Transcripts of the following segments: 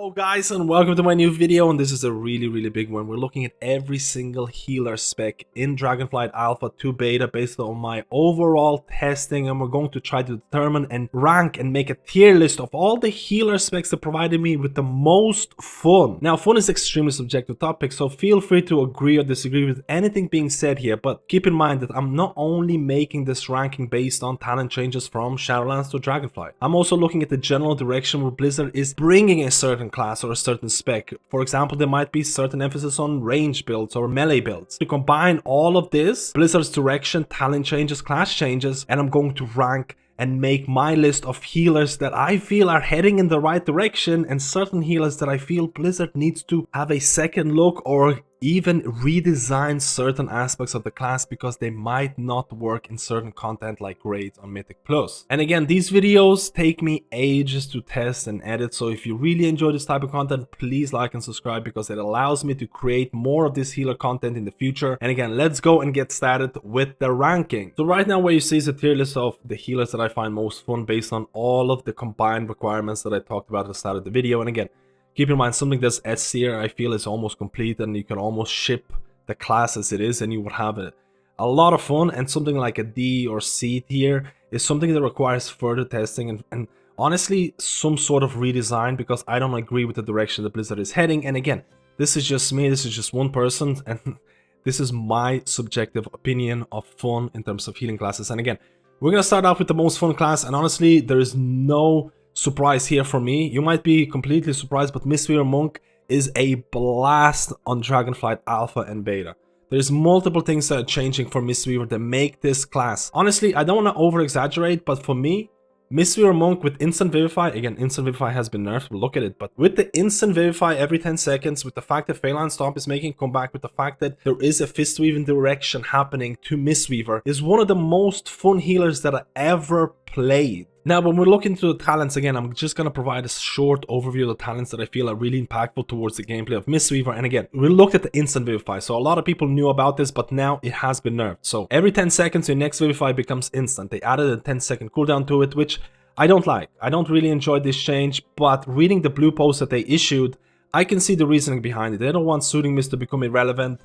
Hello guys and welcome to my new video, and this is a really big one. We're looking at every single healer spec in Dragonflight Alpha to beta based on my overall testing, and we're going to try to determine and rank and make a tier list of all the healer specs that provided me with the most fun. Now, fun is extremely subjective topic, so feel free to agree or disagree with anything being said here, but keep in mind that I'm not only making this ranking based on talent changes from Shadowlands to Dragonflight. I'm also looking at the general direction where Blizzard is bringing a certain class or a certain spec. For example, there might be certain emphasis on range builds or melee builds. To combine all of this, Blizzard's direction, talent changes, class changes, and I'm going to rank and make my list of healers that I feel are heading in the right direction, and certain healers that I feel Blizzard needs to have a second look or even redesign certain aspects of the class because they might not work in certain content like raids on Mythic Plus. And again, these videos take me ages to test and edit, so if you really enjoy this type of content, please like and subscribe because it allows me to create more of this healer content in the future. And again, let's go and get started with the ranking. So right now what you see is a tier list of the healers that I find most fun based on all of the combined requirements that I talked about at the start of the video. And again, keep in mind, something that's S tier I feel is almost complete, and you can almost ship the class as it is and you would have a lot of fun. And something like a D or C tier is something that requires further testing and honestly some sort of redesign, because I don't agree with the direction that Blizzard is heading. And again, this is just me, this is just one person, and this is my subjective opinion of fun in terms of healing classes. And again, we're gonna start off with the most fun class, and honestly there is no surprise here for me. You might be completely surprised, but Mistweaver Monk is a blast on Dragonflight Alpha and Beta. There's multiple things that are changing for Mistweaver that make this class. Honestly, I don't want to over exaggerate, but for me, Mistweaver Monk with Instant Vivify, again, Instant Vivify has been nerfed, we'll look at it, but with the Instant Vivify every 10 seconds, with the fact that Phalanx Stomp is making a comeback, with the fact that there is a fist weaving direction happening to Mistweaver, is one of the most fun healers that I ever played. Now, when we look into the talents, again, I'm just going to provide a short overview of the talents that I feel are really impactful towards the gameplay of Mistweaver. And again, we looked at the Instant Vivify, so a lot of people knew about this, but now it has been nerfed. So every 10 seconds, your next Vivify becomes instant. They added a 10-second cooldown to it, which I don't like. I don't really enjoy this change, but reading the blue post that they issued, I can see the reasoning behind it. They don't want Soothing Mist to become irrelevant,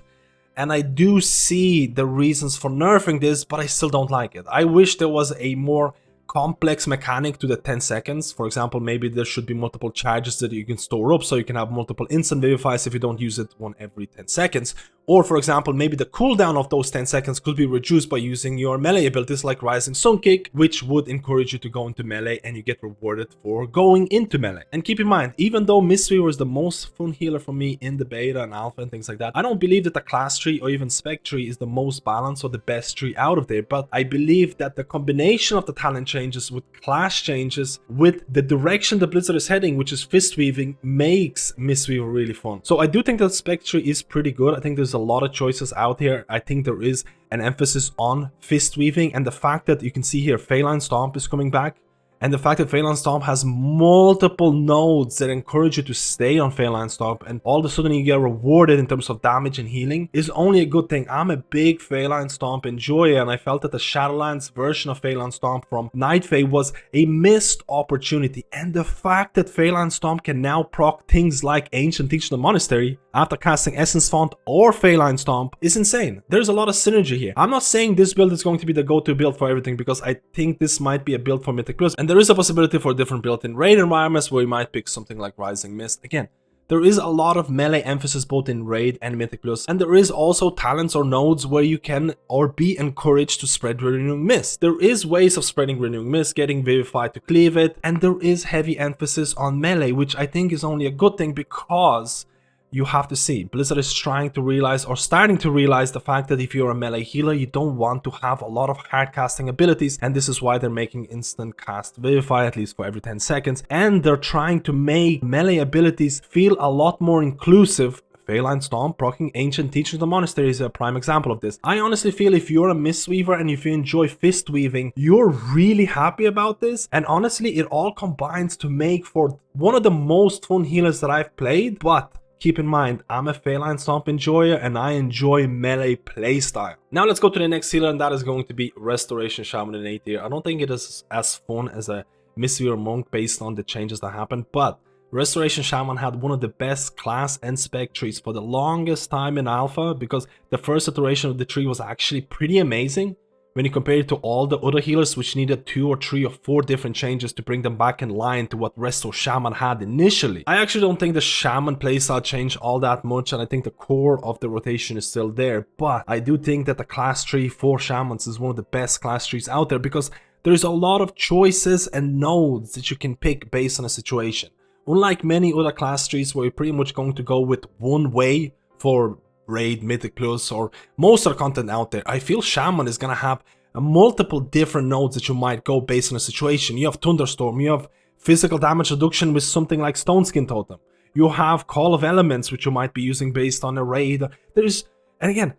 and I do see the reasons for nerfing this, but I still don't like it. I wish there was a more complex mechanic to the 10 seconds. For example, maybe there should be multiple charges that you can store up so you can have multiple instant vivifies if you don't use it one every 10 seconds. Or for example, maybe the cooldown of those 10 seconds could be reduced by using your melee abilities like Rising Sun Kick, which would encourage you to go into melee and you get rewarded for going into melee. And keep in mind, even though Mistweaver is the most fun healer for me in the beta and alpha and things like that, I don't believe that the class tree or even spec tree is the most balanced or the best tree out of there, but I believe that the combination of the talent changes with class changes with the direction that Blizzard is heading, which is fist weaving, makes Mistweaver really fun. So I do think that spec tree is pretty good. I think there's a lot of choices out here. I think there is an emphasis on fist weaving, and the fact that you can see here Phalanx Stomp is coming back, and the fact that Phalanx Stomp has multiple nodes that encourage you to stay on Phalanx Stomp, and all of a sudden you get rewarded in terms of damage and healing, is only a good thing. I'm a big Phalanx Stomp enjoyer, and I felt that the Shadowlands version of Phalanx Stomp from Night Fae was a missed opportunity. And the fact that Phalanx Stomp can now proc things like Ancient Teaching the Monastery after casting Essence Font or Phalanx Stomp is insane. There's a lot of synergy here. I'm not saying this build is going to be the go-to build for everything, because I think this might be a build for Mythic Plus, and there is a possibility for a different build in raid environments where you might pick something like Rising Mist. Again, there is a lot of melee emphasis both in raid and Mythic Plus, and there is also talents or nodes where you can or be encouraged to spread Renewing Mist. There is ways of spreading Renewing Mist, getting Vivify to cleave it, and there is heavy emphasis on melee, which I think is only a good thing, because you have to see, Blizzard is trying to realize, or starting to realize, the fact that if you're a melee healer, you don't want to have a lot of hard casting abilities, and this is why they're making instant cast Vivify at least for every 10 seconds, and they're trying to make melee abilities feel a lot more inclusive. Phalanx Stomp proccing Ancient Teaching of the Monastery is a prime example of this. I honestly feel if you're a Mistweaver and if you enjoy fist weaving, you're really happy about this, and honestly it all combines to make for one of the most fun healers that I've played. But keep in mind, I'm a Phalanx Stomp enjoyer and I enjoy melee playstyle. Now let's go to the next healer, and that is going to be Restoration Shaman in 8 tier. I don't think it is as fun as a Mistweaver Monk based on the changes that happened, but Restoration Shaman had one of the best class and spec trees for the longest time in alpha, because the first iteration of the tree was actually pretty amazing when you compare it to all the other healers, which needed 2 or 3 or 4 different changes to bring them back in line to what Resto Shaman had initially. I actually don't think the Shaman playstyle changed all that much, and I think the core of the rotation is still there, but I do think that the class tree for Shamans is one of the best class trees out there, because there's a lot of choices and nodes that you can pick based on a situation. Unlike many other class trees where you're pretty much going to go with one way for Raid, Mythic Plus, or most of the content out there, I feel Shaman is going to have multiple different nodes that you might go based on a situation. You have Thunderstorm, you have physical damage reduction with something like Stone Skin Totem. You have Call of Elements, which you might be using based on a raid. And again,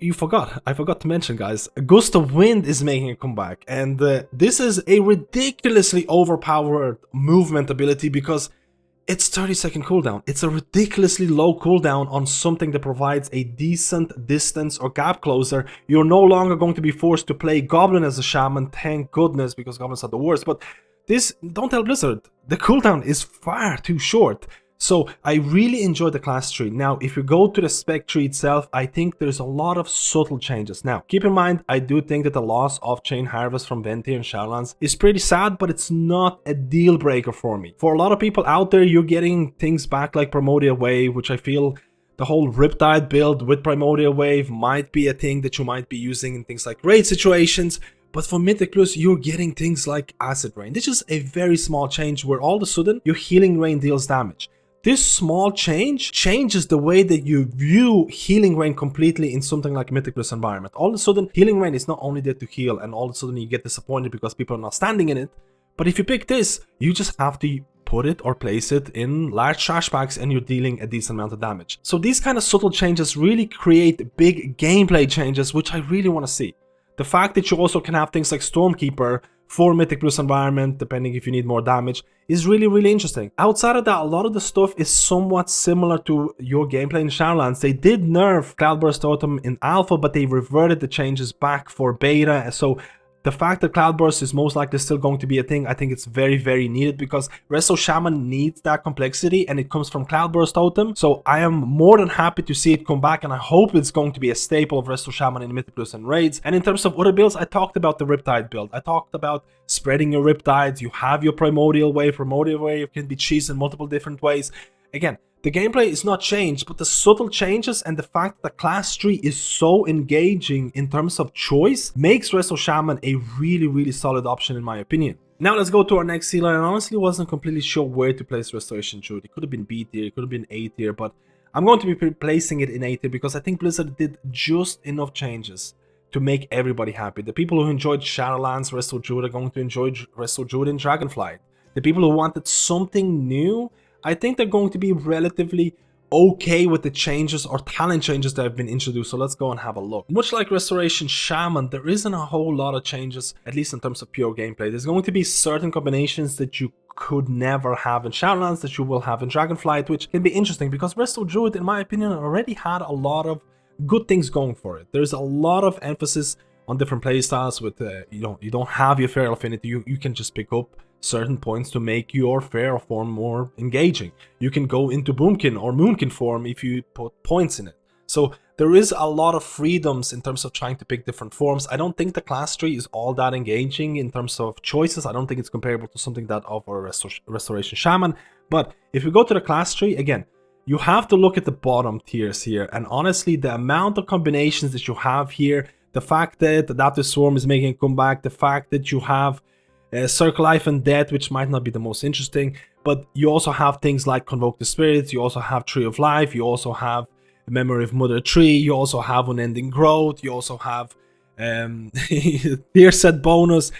I forgot to mention, guys, a Gust of Wind is making a comeback, and this is a ridiculously overpowered movement ability because it's 30-second cooldown. It's a ridiculously low cooldown on something that provides a decent distance or gap closer. You're no longer going to be forced to play Goblin as a Shaman, thank goodness, because Goblins are the worst. But this, don't tell Blizzard, the cooldown is far too short. So I really enjoy the class tree. Now, if you go to the spec tree itself, I think there's a lot of subtle changes. Now, keep in mind, I do think that the loss of Chain Harvest from Venti and Shadowlands is pretty sad, but it's not a deal breaker for me. For a lot of people out there, you're getting things back like Primordial Wave, which I feel the whole Riptide build with Primordial Wave might be a thing that you might be using in things like raid situations. But for Mythic Plus, you're getting things like Acid Rain. This is a very small change where all of a sudden your Healing Rain deals damage. This small change changes the way that you view Healing Rain completely in something like Mythic Plus environment. All of a sudden, Healing Rain is not only there to heal, and all of a sudden you get disappointed because people are not standing in it. But if you pick this, you just have to put it or place it in large trash packs and you're dealing a decent amount of damage. So these kind of subtle changes really create big gameplay changes, which I really want to see. The fact that you also can have things like Stormkeeper for Mythic Plus environment, depending if you need more damage, is really, really interesting. Outside of that, a lot of the stuff is somewhat similar to your gameplay in Shadowlands. They did nerf Cloudburst Totem in Alpha, but they reverted the changes back for Beta, so the fact that Cloudburst is most likely still going to be a thing, I think it's very, very needed, because Resto Shaman needs that complexity and it comes from Cloudburst Totem. So I am more than happy to see it come back, and I hope it's going to be a staple of Resto Shaman in Mythic Plus and raids. And in terms of other builds, I talked about the Riptide build. I talked about spreading your Riptides. You have your Primordial Wave. Primordial Wave can be cheesed in multiple different ways. Again, the gameplay is not changed, but the subtle changes and the fact that the class tree is so engaging in terms of choice makes Resto Shaman a really, really solid option in my opinion. Now let's go to our next healer, and I honestly wasn't completely sure where to place Restoration Druid. It could have been B tier, it could have been A tier, but I'm going to be placing it in A tier because I think Blizzard did just enough changes to make everybody happy. The people who enjoyed Shadowlands Resto Druid are going to enjoy Resto Druid in Dragonflight. The people who wanted something new, I think they're going to be relatively okay with the changes or talent changes that have been introduced. So let's go and have a look. Much like Restoration Shaman, there isn't a whole lot of changes, at least in terms of pure gameplay. There's going to be certain combinations that you could never have in Shadowlands that you will have in Dragonflight, which can be interesting because Resto Druid, in my opinion, already had a lot of good things going for it. There's a lot of emphasis on different playstyles with, you don't have your Feral Affinity, you can just pick up certain points to make your Feral form more engaging. You can go into Boomkin or Moonkin form if you put points in it. So there is a lot of freedoms in terms of trying to pick different forms. I don't think the class tree is all that engaging in terms of choices. I don't think it's comparable to something that offers Restoration Shaman. But if you go to the class tree, again, you have to look at the bottom tiers here. And honestly, the amount of combinations that you have here, the fact that Adaptive Swarm is making a comeback, the fact that you have Circle Life and Death, which might not be the most interesting, but you also have things like Convoke the Spirits, you also have Tree of Life, you also have Memory of Mother Tree, you also have Unending Growth, you also have Tier Set Bonus.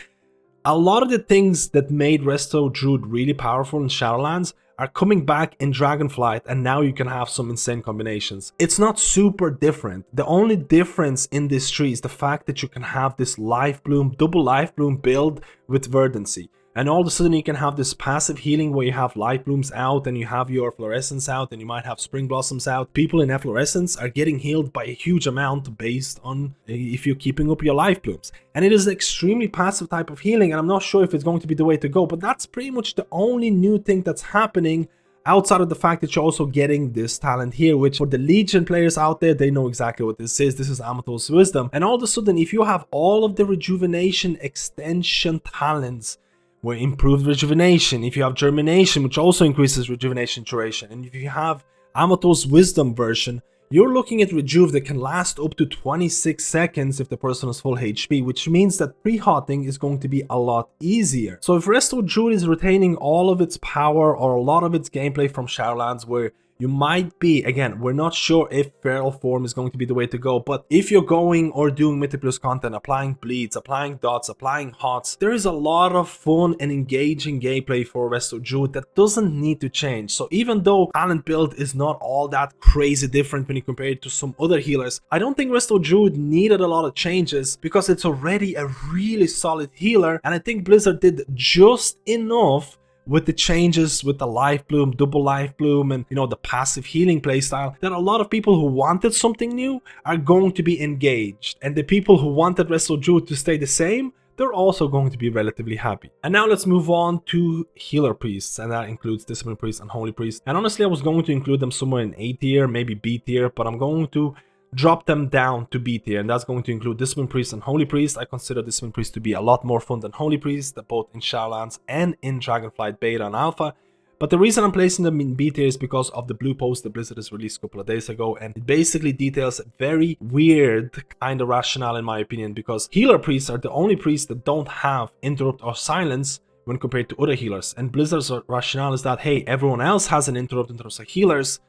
A lot of the things that made Resto Druid really powerful in Shadowlands are coming back in Dragonflight, and now you can have some insane combinations. It's not super different. The only difference in this tree is the fact that you can have this Life Bloom, double Life Bloom build with Verdancy. And all of a sudden you can have this passive healing where you have light blooms out and you have your fluorescence out and you might have spring blossoms out. People in efflorescence are getting healed by a huge amount based on if you're keeping up your life blooms. And it is an extremely passive type of healing, and I'm not sure if it's going to be the way to go, but that's pretty much the only new thing that's happening outside of the fact that you're also getting this talent here, which for the Legion players out there, they know exactly what this is. This is Amator's Wisdom. And all of a sudden, if you have all of the rejuvenation extension talents, where improved rejuvenation, if you have germination, which also increases rejuvenation duration, and if you have Amator's Wisdom version, you're looking at rejuve that can last up to 26 seconds if the person is full HP, which means that pre-hotting is going to be a lot easier. So if Resto Druid is retaining all of its power or a lot of its gameplay from Shadowlands, where you might be, again, we're not sure if feral form is going to be the way to go, but if you're going or doing Mythic Plus content, applying bleeds, applying dots, applying hots, there is a lot of fun and engaging gameplay for Resto Druid that doesn't need to change. So even though talent build is not all that crazy different when you compare it to some other healers, I don't think Resto Druid needed a lot of changes because it's already a really solid healer, and I think Blizzard did just enough with the changes with the life bloom, double life bloom, and the passive healing playstyle, that a lot of people who wanted something new are going to be engaged, and the people who wanted Resto Druid to stay the same, they're also going to be relatively happy. And now let's move on to healer priests, and that includes discipline priests and holy priests. And honestly, I was going to include them somewhere in A tier, maybe B tier, but I'm going to drop them down to B tier, and that's going to include Discipline Priest and Holy Priest. I consider Discipline Priest to be a lot more fun than Holy Priest, both in Shadowlands and in Dragonflight Beta and Alpha. But the reason I'm placing them in B tier is because of the blue post that Blizzard has released a couple of days ago, and it basically details a very weird kind of rationale in my opinion, because healer priests are the only priests that don't have interrupt or silence when compared to other healers, and Blizzard's rationale is that, hey, everyone else has an interrupt in terms of healers,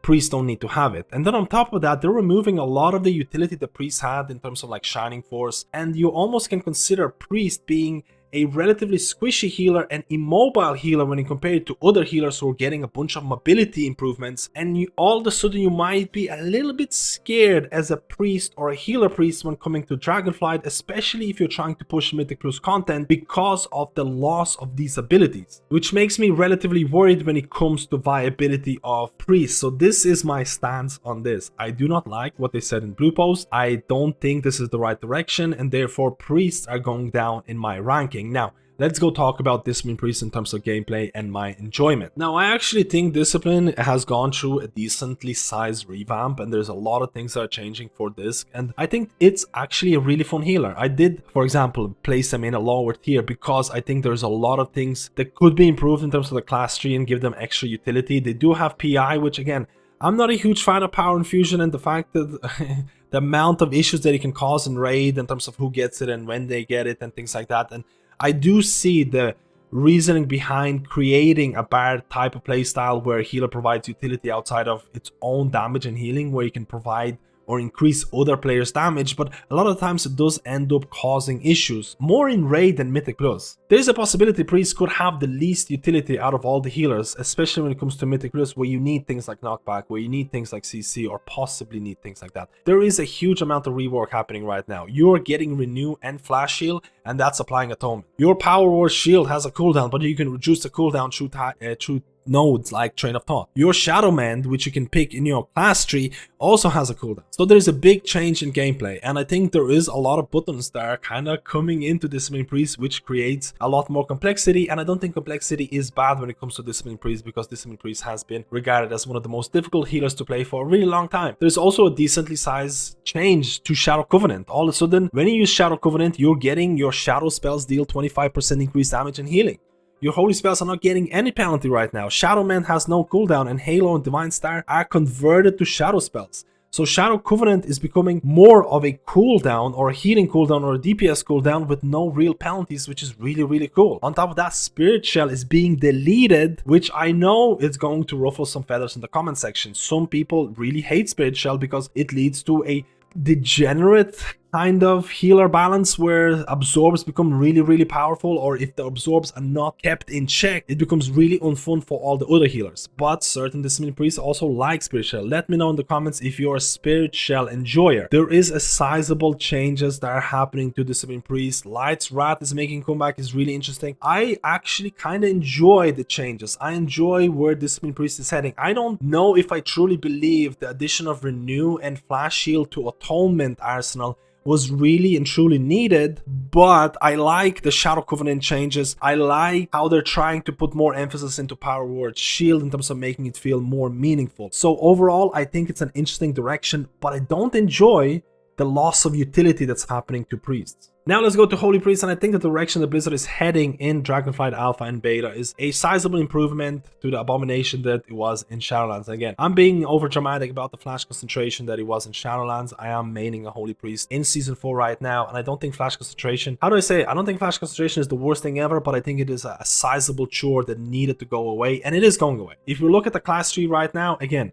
priests don't need to have it. And then on top of that, they're removing a lot of the utility the priests had in terms of like Shining Force, and you almost can consider priest being a relatively squishy healer and immobile healer when you compare it to other healers who are getting a bunch of mobility improvements, and all of a sudden you might be a little bit scared as a priest or a healer priest when coming to Dragonflight, especially if you're trying to push Mythic Plus content because of the loss of these abilities, which makes me relatively worried when it comes to viability of priests. So this is my stance on this. I do not like what they said in Blue Post. I don't think this is the right direction, and therefore priests are going down in my ranking. Now, let's go talk about Discipline Priest in terms of gameplay and my enjoyment. Now, I actually think Discipline has gone through a decently sized revamp, and there's a lot of things that are changing for this, and I think it's actually a really fun healer. I did, for example, place them in a lower tier because I think there's a lot of things that could be improved in terms of the class tree and give them extra utility. They do have PI, which again, I'm not a huge fan of Power Infusion, and the fact that the amount of issues that it can cause in raid in terms of who gets it and when they get it and things like that. And I do see the reasoning behind creating a bard type of playstyle where a healer provides utility outside of its own damage and healing, where you can provide or increase other players' damage, but a lot of times it does end up causing issues, more in raid than Mythic Plus. There's a possibility priests could have the least utility out of all the healers, especially when it comes to Mythic Plus, where you need things like knockback, where you need things like CC, or possibly need things like that. There is a huge amount of rework happening right now. You're getting Renew and Flash Shield, and that's applying Atonement. Your Power Wars Shield has a cooldown, but you can reduce the cooldown through nodes like Train of Thought. Your Shadow Man, which you can pick in your class tree, also has a cooldown. So there's a big change in gameplay, and I think there is a lot of buttons that are kind of coming into Discipline Priest, which creates a lot more complexity, and I don't think complexity is bad when it comes to Discipline Priest, because Discipline Priest has been regarded as one of the most difficult healers to play for a really long time. There's also a decently sized change to Shadow Covenant. All of a sudden, when you use Shadow Covenant, you're getting your Shadow spells deal 25% increased damage and healing. Your holy spells are not getting any penalty right now. Shadow Man has no cooldown, and Halo and Divine Star are converted to shadow spells. So Shadow Covenant is becoming more of a cooldown, or a healing cooldown, or a DPS cooldown with no real penalties, which is really, really cool. On top of that, Spirit Shell is being deleted, which I know is going to ruffle some feathers in the comment section. Some people really hate Spirit Shell because it leads to a degenerate kind of healer balance where absorbs become really powerful, or if the absorbs are not kept in check, it becomes really unfun for all the other healers. But certain discipline priests also like spirit shell. Let me know in the comments if you're a spirit shell enjoyer. There is a sizable changes that are happening to discipline priests. Light's Wrath is making comeback, is really interesting. I actually kind of enjoy the changes. I enjoy where discipline priest is heading. I don't know if I truly believe the addition of Renew and Flash Shield to Atonement arsenal was really and truly needed, but I like the Shadow Covenant changes. I like how they're trying to put more emphasis into Power Word Shield in terms of making it feel more meaningful. So overall, I think it's an interesting direction, but I don't enjoy the loss of utility that's happening to priests. Now let's go to Holy Priest, and I think the direction that Blizzard is heading in Dragonflight Alpha and Beta is a sizable improvement to the abomination that it was in Shadowlands. Again, I'm being over dramatic about the flash concentration that it was in Shadowlands. I am maining a Holy Priest in Season 4 right now, and I don't think flash concentration, how do I say it? I don't think flash concentration is the worst thing ever, but I think it is a sizable chore that needed to go away, and it is going away. If you look at the class tree right now, again,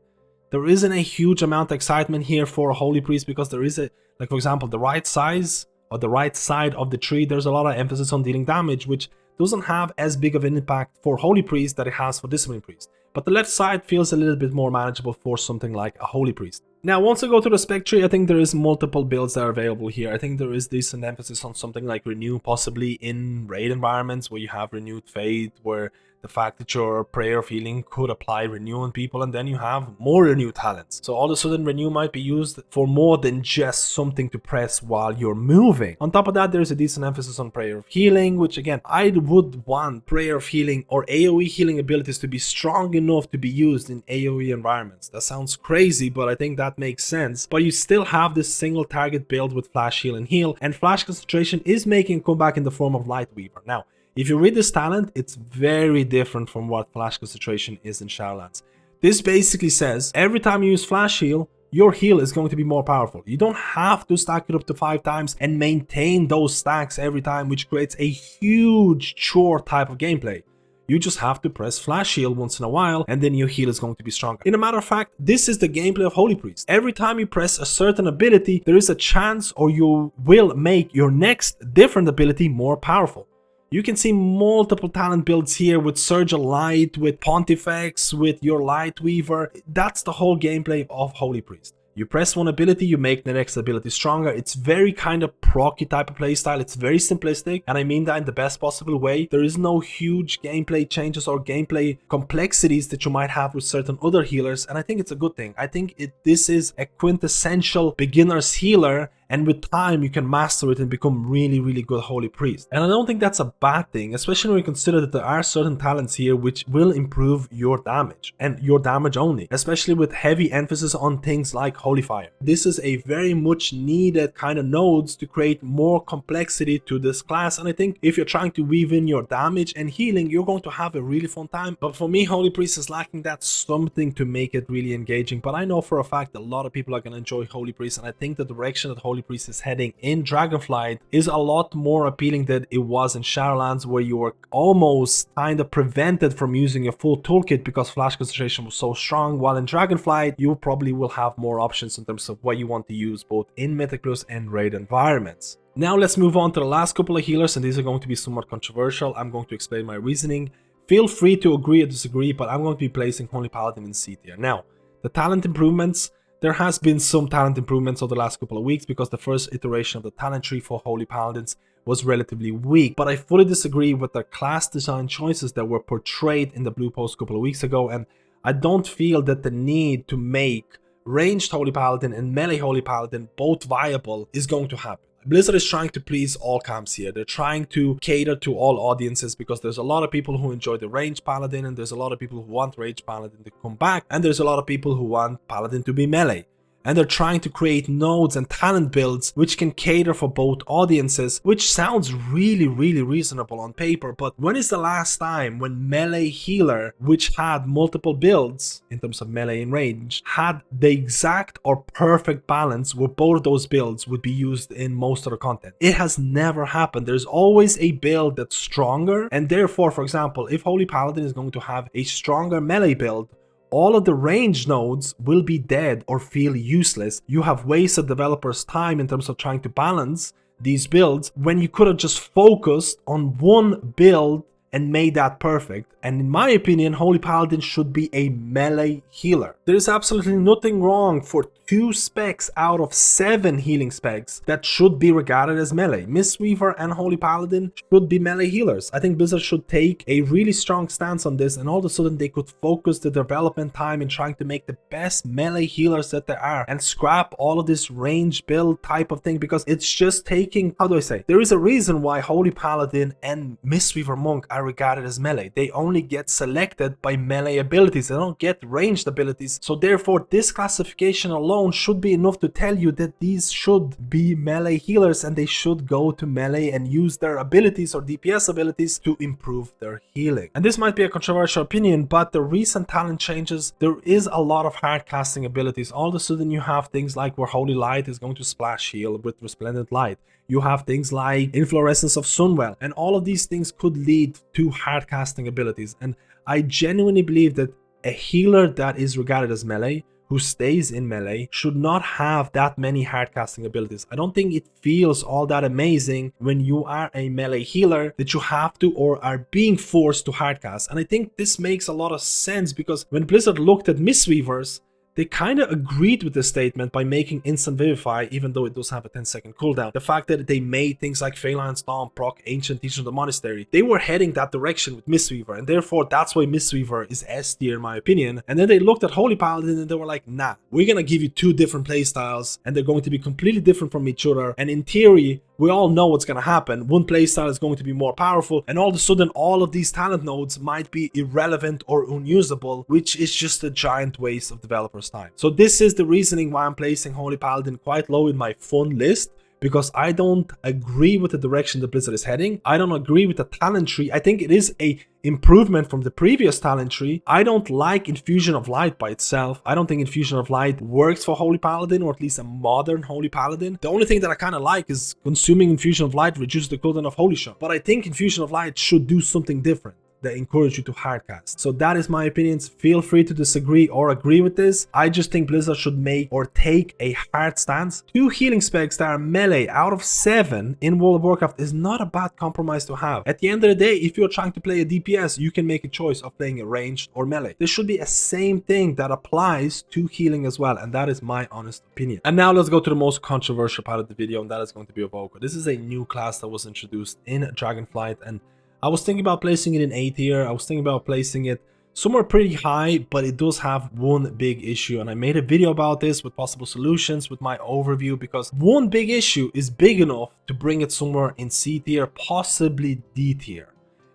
there isn't a huge amount of excitement here for a Holy Priest because there is a, like for example, the right size or the right side of the tree, there's a lot of emphasis on dealing damage, which doesn't have as big of an impact for Holy Priest that it has for Discipline Priest. But the left side feels a little bit more manageable for something like a Holy Priest. Now, once I go to the spec tree, I think there is multiple builds that are available here. I think there is decent emphasis on something like Renew, possibly in raid environments where you have Renewed Faith, where the fact that your Prayer of Healing could apply Renew on people, and then you have more Renew talents. So all of a sudden, Renew might be used for more than just something to press while you're moving. On top of that, there's a decent emphasis on Prayer of Healing, which again, I would want Prayer of Healing or AoE healing abilities to be strong enough to be used in AoE environments. That sounds crazy, but I think that makes sense. But you still have this single target build with Flash Heal and Heal, and Flash Concentration is making a comeback in the form of Lightweaver. Now, if you read this talent, it's very different from what Flash Concentration is in Shadowlands. This basically says every time you use Flash Heal, your heal is going to be more powerful. You don't have to stack it up to 5 times and maintain those stacks every time, which creates a huge chore type of gameplay. You just have to press Flash Heal once in a while, and then your heal is going to be stronger. In a matter of fact, this is the gameplay of Holy Priest. Every time you press a certain ability, there is a chance or you will make your next different ability more powerful. You can see multiple talent builds here with Surge of Light, with Pontifex, with your Lightweaver. That's the whole gameplay of Holy Priest. You press one ability, you make the next ability stronger. It's very kind of procky type of playstyle. It's very simplistic, and I mean that in the best possible way. There is no huge gameplay changes or gameplay complexities that you might have with certain other healers, and I think it's a good thing. I think this is a quintessential beginner's healer, and with time you can master it and become really good Holy Priest. And I don't think that's a bad thing, especially when you consider that there are certain talents here which will improve your damage, and your damage only, especially with heavy emphasis on things like Holy Fire. This is a very much needed kind of nodes to create more complexity to this class, and I think if you're trying to weave in your damage and healing, you're going to have a really fun time. But for me, Holy Priest is lacking that something to make it really engaging. But I know for a fact a lot of people are going to enjoy Holy Priest, and I think the direction that Holy Priest is heading in Dragonflight is a lot more appealing than it was in Shadowlands, where you were almost kind of prevented from using your full toolkit because Flash Concentration was so strong, while in Dragonflight you probably will have more options in terms of what you want to use both in Mythic Plus and raid environments. Now let's move on to the last couple of healers, and these are going to be somewhat controversial. I'm going to explain my reasoning. Feel free to agree or disagree, but I'm going to be placing Holy Paladin in C tier. Now, the talent improvements, there has been some talent improvements over the last couple of weeks because the first iteration of the talent tree for Holy Paladins was relatively weak, but I fully disagree with the class design choices that were portrayed in the blue post a couple of weeks ago, and I don't feel that the need to make ranged Holy Paladin and melee Holy Paladin both viable is going to happen. Blizzard is trying to please all camps here. They're trying to cater to all audiences because there's a lot of people who enjoy the ranged Paladin, and there's a lot of people who want ranged Paladin to come back, and there's a lot of people who want Paladin to be melee. And they're trying to create nodes and talent builds which can cater for both audiences, which sounds really reasonable on paper. But when is the last time when melee healer, which had multiple builds in terms of melee and range, had the exact or perfect balance where both of those builds would be used in most of the content? It has never happened. There's always a build that's stronger, and therefore, for example, if Holy Paladin is going to have a stronger melee build, all of the range nodes will be dead or feel useless. You have wasted developers' time in terms of trying to balance these builds when you could have just focused on one build and made that perfect. And in my opinion, Holy Paladin should be a melee healer. There is absolutely nothing wrong for 2 specs out of 7 healing specs that should be regarded as melee. Mistweaver and Holy Paladin should be melee healers. I think Blizzard should take a really strong stance on this, and all of a sudden they could focus the development time in trying to make the best melee healers that there are and scrap all of this range build type of thing, because it's just taking, how do I say, there is a reason why Holy Paladin and Mistweaver Monk are regarded as melee. They only get selected by melee abilities. They don't get ranged abilities. So therefore, this classification alone should be enough to tell you that these should be melee healers and they should go to melee and use their abilities or DPS abilities to improve their healing. And this might be a controversial opinion, but the recent talent changes, there is a lot of hard casting abilities. All of a sudden you have things like where Holy Light is going to splash heal with Resplendent Light. You have things like Inflorescence of Sunwell, and all of these things could lead to hard casting abilities. And I genuinely believe that a healer that is regarded as melee, who stays in melee, should not have that many hard casting abilities. I don't think it feels all that amazing when you are a melee healer that you have to or are being forced to hard cast. And I think this makes a lot of sense, because when Blizzard looked at Mistweavers, they kind of agreed with the statement by making Instant Vivify, even though it does have a 10-second cooldown. The fact that they made things like Phalanx Storm proc Ancient Teacher of the Monastery, they were heading that direction with Mistweaver, and therefore that's why Mistweaver is S tier in my opinion. And then they looked at Holy Paladin and they were like, nah, we're gonna give you 2 different playstyles and they're going to be completely different from each other. And in theory, we all know what's going to happen. One playstyle is going to be more powerful, and all of a sudden all of these talent nodes might be irrelevant or unusable, which is just a giant waste of developers' time. So this is the reasoning why I'm placing Holy Paladin quite low in my fun list, because I don't agree with the direction that Blizzard is heading. I don't agree with the talent tree. I think it is a improvement from the previous talent tree. I don't like Infusion of Light by itself. I don't think Infusion of Light works for Holy Paladin, or at least a modern Holy Paladin. The only thing that I kind of like is consuming Infusion of Light reduces the cooldown of Holy Shot. But I think Infusion of Light should do something different that encourage you to hardcast. So that is my opinions. Feel free to disagree or agree with this. I just think Blizzard should make or take a hard stance. 2 healing specs that are melee out of 7 in World of Warcraft is not a bad compromise to have. At the end of the day, if you're trying to play a DPS, you can make a choice of playing a ranged or melee. There should be a same thing that applies to healing as well, and that is my honest opinion. And now let's go to the most controversial part of the video, and that is going to be Evoker. This is a new class that was introduced in Dragonflight, and I was thinking about placing it in A tier. I was thinking about placing it somewhere pretty high, but it does have one big issue, and I made a video about this with possible solutions with my overview, because one big issue is big enough to bring it somewhere in C tier, possibly D tier.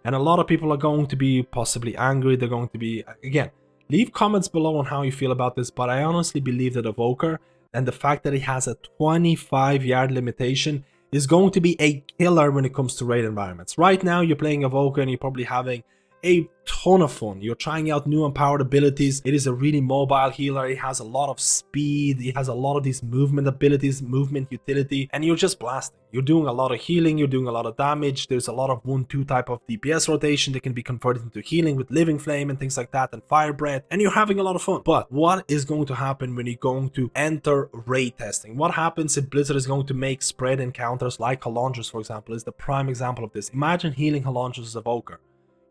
And a lot of people are going to be possibly angry. They're going to be, again, leave comments below on how you feel about this, but I honestly believe that Evoker and the fact that it has a 25-yard limitation is going to be a killer when it comes to raid environments. Right now, you're playing Evoker and you're probably having a ton of fun. You're trying out new empowered abilities. It is a really mobile healer. It has a lot of speed. It has a lot of these movement abilities, movement utility, and you're just blasting. You're doing a lot of healing. You're doing a lot of damage. There's a lot of 1-2 type of DPS rotation that can be converted into healing with Living Flame and things like that, and Fire Breath, and you're having a lot of fun. But what is going to happen when you're going to enter raid testing? What happens if Blizzard is going to make spread encounters like Halondrus, for example, is the prime example of this. Imagine healing Halondrus as Evoker.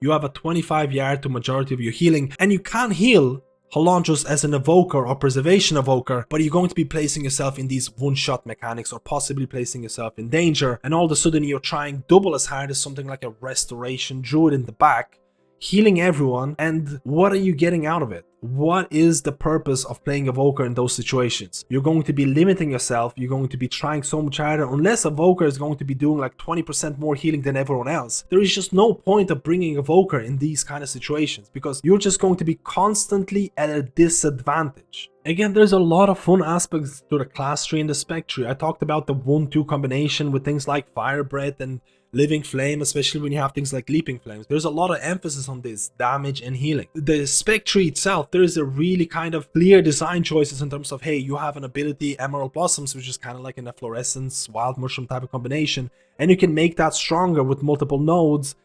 You have a 25-yard to majority of your healing, and you can't heal Halondrus as an Evoker or Preservation Evoker, but you're going to be placing yourself in these one-shot mechanics, or possibly placing yourself in danger, and all of a sudden you're trying double as hard as something like a Restoration Druid in the back, healing everyone, and what are you getting out of it? What is the purpose of playing Evoker in those situations? You're going to be limiting yourself. You're going to be trying so much harder. Unless Evoker is going to be doing like 20% more healing than everyone else, there is just no point of bringing Evoker in these kind of situations, because you're just going to be constantly at a disadvantage. Again, there's a lot of fun aspects to the class tree and the spec tree. I talked about the 1-2 combination with things like Fire Breath and Living Flame, especially when you have things like Leaping Flames. There's a lot of emphasis on this, damage and healing. The spec tree itself, there is a really kind of clear design choices in terms of, hey, you have an ability, Emerald Blossoms, which is kind of like an Efflorescence, Wild Mushroom type of combination, and you can make that stronger with multiple nodes,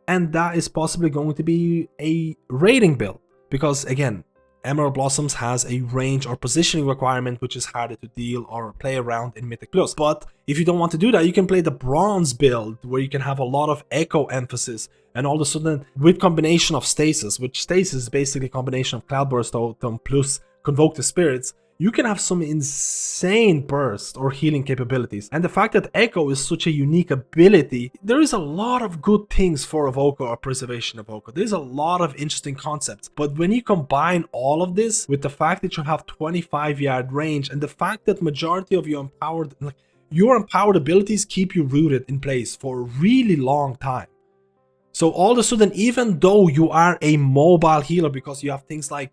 and that is possibly going to be a raiding build. Because again, Emerald Blossoms has a range or positioning requirement which is harder to deal or play around in Mythic Plus. But if you don't want to do that, you can play the Bronze build where you can have a lot of echo emphasis, and all of a sudden with combination of stasis, which stasis is basically a combination of Cloudburst Totem plus Convoke the Spirits, you can have some insane burst or healing capabilities. And the fact that Echo is such a unique ability, there is a lot of good things for Evoker or Preservation Evoker. There's a lot of interesting concepts. But when you combine all of this with the fact that you have 25-yard range and the fact that majority of your empowered abilities keep you rooted in place for a really long time. So all of a sudden, even though you are a mobile healer because you have things like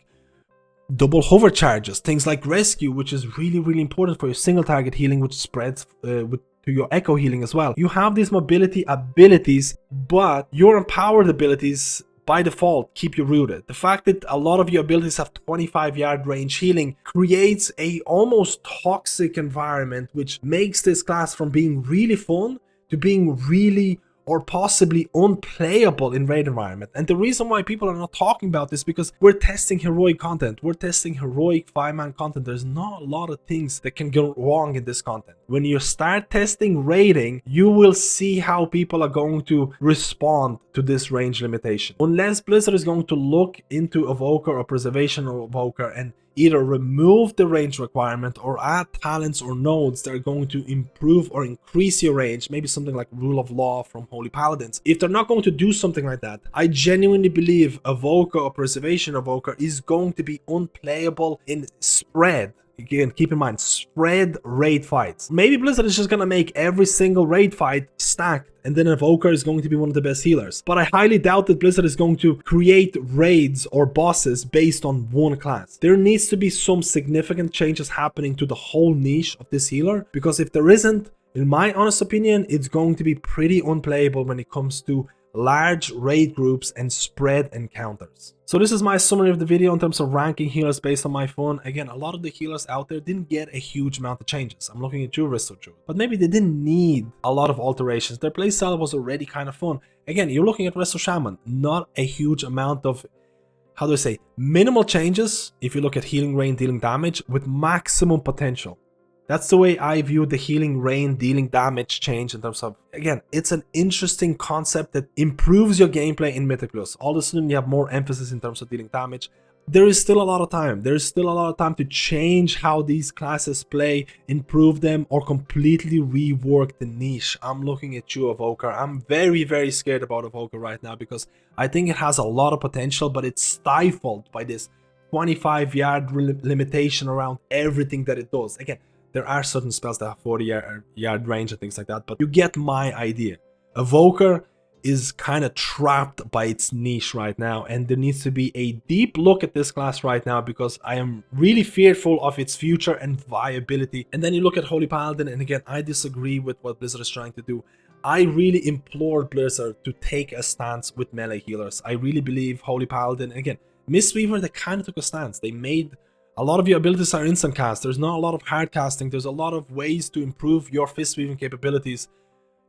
double hover charges, things like rescue, which is really important for your single target healing, which spreads to your echo healing as well. You have these mobility abilities, but your empowered abilities by default keep you rooted. The fact that a lot of your abilities have 25-yard range healing creates a almost toxic environment, which makes this class from being really fun to being really or possibly unplayable in raid environment. And the reason why people are not talking about this because we're testing heroic content. We're testing heroic 5-man content. There's not a lot of things that can go wrong in this content. When you start testing raiding, you will see how people are going to respond to this range limitation. Unless Blizzard is going to look into Evoker or Preservation or Evoker and either remove the range requirement or add talents or nodes that are going to improve or increase your range, maybe something like Rule of Law from Holy Paladins. If they're not going to do something like that, I genuinely believe Evoker or Preservation Evoker is going to be unplayable in spread. Again, keep in mind, spread raid fights. Maybe Blizzard is just going to make every single raid fight stacked, and then Evoker is going to be one of the best healers. But I highly doubt that Blizzard is going to create raids or bosses based on one class. There needs to be some significant changes happening to the whole niche of this healer, because if there isn't, in my honest opinion, it's going to be pretty unplayable when it comes to large raid groups and spread encounters. So this is my summary of the video in terms of ranking healers based on my phone. Again, a lot of the healers out there didn't get a huge amount of changes. I'm looking at you, Resto, but maybe they didn't need a lot of alterations. Their playstyle was already kind of fun. Again, you're looking at Resto Shaman, not a huge amount of, how do I say, minimal changes if you look at healing rain dealing damage with maximum potential. That's the way I view the healing rain dealing damage change in terms of, again, it's an interesting concept that improves your gameplay in Mythic Plus. All of a sudden you have more emphasis in terms of dealing damage. There is still a lot of time. There is still a lot of time to change how these classes play, improve them, or completely rework the niche. I'm looking at you, Evoker. I'm very scared about Evoker right now because I think it has a lot of potential, but it's stifled by this 25-yard limitation around everything that it does. Again, there are certain spells that have 40-yard range and things like that, but you get my idea. Evoker is kind of trapped by its niche right now, and there needs to be a deep look at this class right now because I am really fearful of its future and viability. And then you look at Holy Paladin, and again, I disagree with what Blizzard is trying to do. I really implore Blizzard to take a stance with melee healers. I really believe Holy Paladin, again, Mistweaver, they kind of took a stance. They made a lot of your abilities are instant cast. There's not a lot of hard casting. There's a lot of ways to improve your fist weaving capabilities.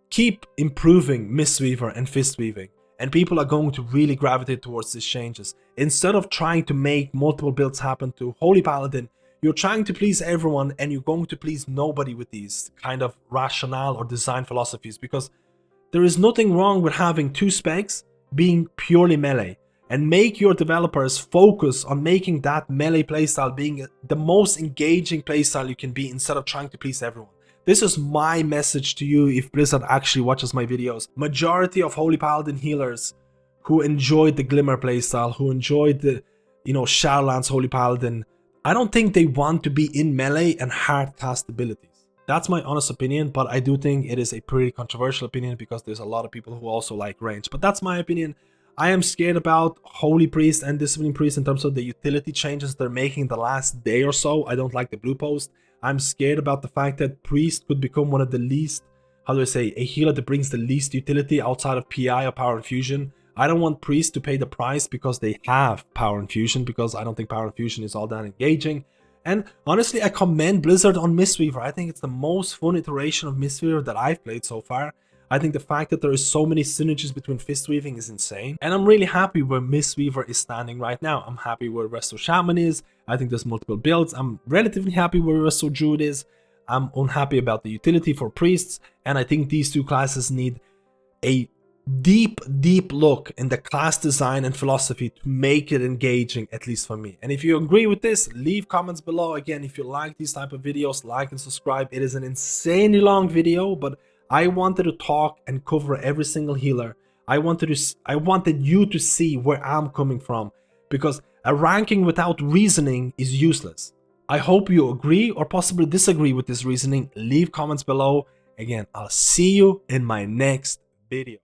Keep improving Mistweaver and fist weaving, and people are going to really gravitate towards these changes. Instead of trying to make multiple builds happen to Holy Paladin, you're trying to please everyone and you're going to please nobody with these kind of rationale or design philosophies, because there is nothing wrong with having two specs being purely melee. And make your developers focus on making that melee playstyle being the most engaging playstyle you can be instead of trying to please everyone. This is my message to you if Blizzard actually watches my videos. Majority of Holy Paladin healers who enjoyed the Glimmer playstyle, who enjoyed the, Shadowlands Holy Paladin, I don't think they want to be in melee and hard cast abilities. That's my honest opinion, but I do think it is a pretty controversial opinion because there's a lot of people who also like range. But that's my opinion. I am scared about Holy Priest and Discipline Priest in terms of the utility changes they're making the last day or so. I don't like the blue post. I'm scared about the fact that Priest could become one of the least, a healer that brings the least utility outside of PI or Power Infusion. I don't want Priest to pay the price because they have Power Infusion, because I don't think Power Infusion is all that engaging. And honestly, I commend Blizzard on Mistweaver. I think it's the most fun iteration of Mistweaver that I've played so far. I think the fact that there is so many synergies between fist weaving is insane. And I'm really happy where Mistweaver is standing right now. I'm happy where Resto Shaman is. I think there's multiple builds. I'm relatively happy where Resto Druid is. I'm unhappy about the utility for priests. And I think these two classes need a deep look in the class design and philosophy to make it engaging, at least for me. And if you agree with this, leave comments below. Again, if you like these type of videos, like and subscribe. It is an insanely long video, but I wanted to talk and cover every single healer. I wanted you to see where I'm coming from, because a ranking without reasoning is useless. I hope you agree or possibly disagree with this reasoning. Leave comments below. Again, I'll see you in my next video.